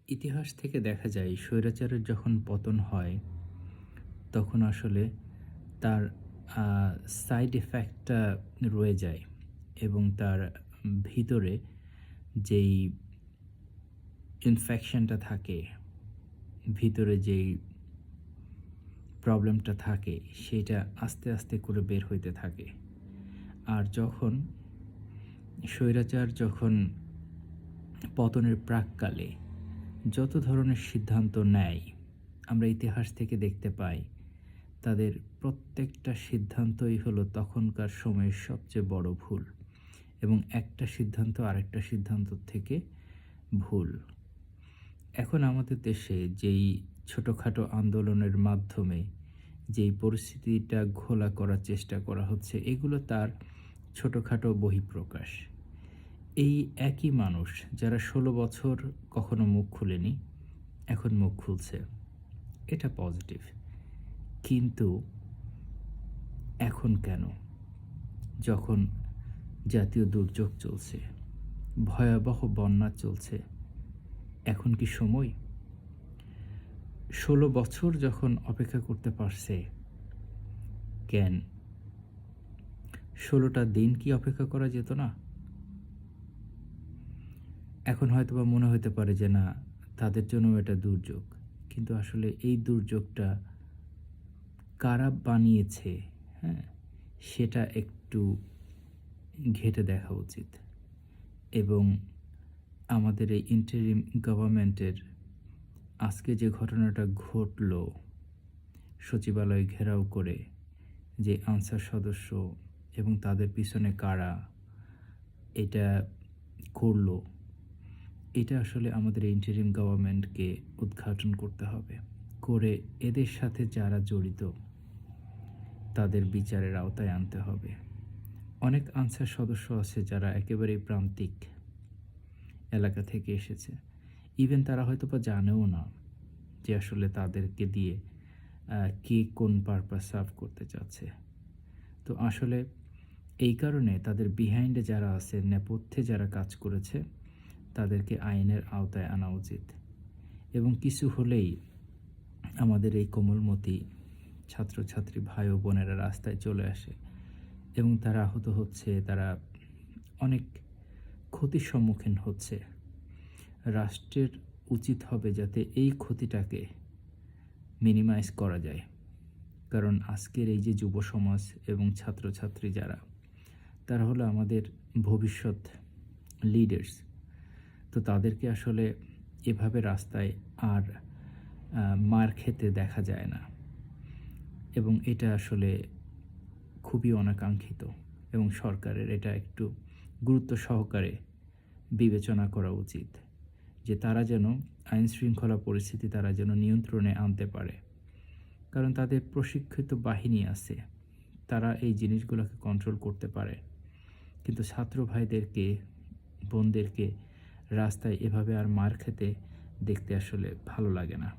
ইতিহাস থেকে দেখা যায় স্বৈরাচারের যখন পতন হয় তখন আসলে তার সাইড ইফেক্টটা রয়ে যায় এবং তার ভিতরে যেই ইনফেকশনটা থাকে, ভিতরে যেই প্রবলেমটা থাকে সেইটা আস্তে আস্তে করে বের হইতে থাকে। আর যখন স্বৈরাচার যখন পতনের প্রাক্কালে যত ধরনের সিদ্ধান্ত নেয়, আমরা ইতিহাস থেকে দেখতে পাই তাদের প্রত্যেকটা সিদ্ধান্তই হলো তখনকার সময়ের সবচেয়ে বড় ভুল এবং একটা সিদ্ধান্ত আরেকটা সিদ্ধান্তর থেকে ভুল। এখন আমাদের দেশে যেই ছোটোখাটো আন্দোলনের মাধ্যমে যেই পরিস্থিতিটা ঘোলা করার চেষ্টা করা হচ্ছে, এগুলো তার ছোটোখাটো বহিঃপ্রকাশ। এই একই মানুষ যারা ১৬ বছর কখনো মুখ খুলেনি, এখন মুখ খুলছে। এটা পজিটিভ। কিন্তু এখন কেন? যখন জাতীয় দুর্যোগ চলছে, ভয়াবহ বন্যা চলছে, এখন কি সময়? ১৬ বছর যখন অপেক্ষা করতে পারছে, কেন ১৬টা দিন কি অপেক্ষা করা যেত না? এখন হয়তোবা মনে হতে পারে যে না, তাদের জন্য এটা দুর্যোগ। কিন্তু আসলে এই দুর্যোগটা কারা বানিয়েছে, হ্যাঁ? সেটা একটু ঘেঁটে দেখা উচিত। এবং আমাদের এই ইন্টারিম গভর্নমেন্টের আজকে যে ঘটনাটা ঘটল, সচিবালয় ঘেরাও করে যে আনসার সদস্য এবং তাদের পিছনে কারা এটা করল, এটা আসলে আমাদের ইন্টারিম গভর্নমেন্টকে উদ্ঘাটন করতে হবে। করে এদের সাথে যারা জড়িত তাদের বিচারের আওতায় আনতে হবে। অনেক আনসার সদস্য আছে যারা একেবারেই প্রান্তিক এলাকা থেকে এসেছে। ইভেন তারা হয়তোবা জানেও না যে আসলে তাদেরকে দিয়ে কে কোন পারপাস সার্ভ করতে চাচ্ছে। তো আসলে এই কারণে তাদের বিহাইন্ডে যারা আছে, নেপথ্যে যারা কাজ করেছে, তাদেরকে আইনের আওতায় আনা উচিত। এবং কিছু হলেই আমাদের এই কোমলমতি ছাত্রছাত্রী ভাই ও বোনেরা রাস্তায় চলে আসে এবং তারা আহত হচ্ছে, তারা অনেক ক্ষতির সম্মুখীন হচ্ছে। রাষ্ট্রের উচিত হবে যাতে এই ক্ষতিটাকে মিনিমাইজ করা যায়। কারণ আজকের এই যে যুব সমাজ এবং ছাত্রছাত্রী যারা, তারা হলো আমাদের ভবিষ্যৎ লিডার্স। তো তাদেরকে আসলে এভাবে রাস্তায় আর মার খেতে দেখা যায় না এবং এটা আসলে খুবই অনাকাঙ্ক্ষিত এবং সরকারের এটা একটু গুরুত্ব সহকারে বিবেচনা করা উচিত যে তারা যেন আইনশৃঙ্খলা পরিস্থিতি তারা যেন নিয়ন্ত্রণে আনতে পারে। কারণ তাদের প্রশিক্ষিত বাহিনী আছে, তারা এই জিনিসগুলোকে কন্ট্রোল করতে পারে। কিন্তু ছাত্র ভাইদেরকে, বোনদেরকে রাস্তায় এভাবে আর মার খেতে দেখতে আসলে ভালো লাগে না।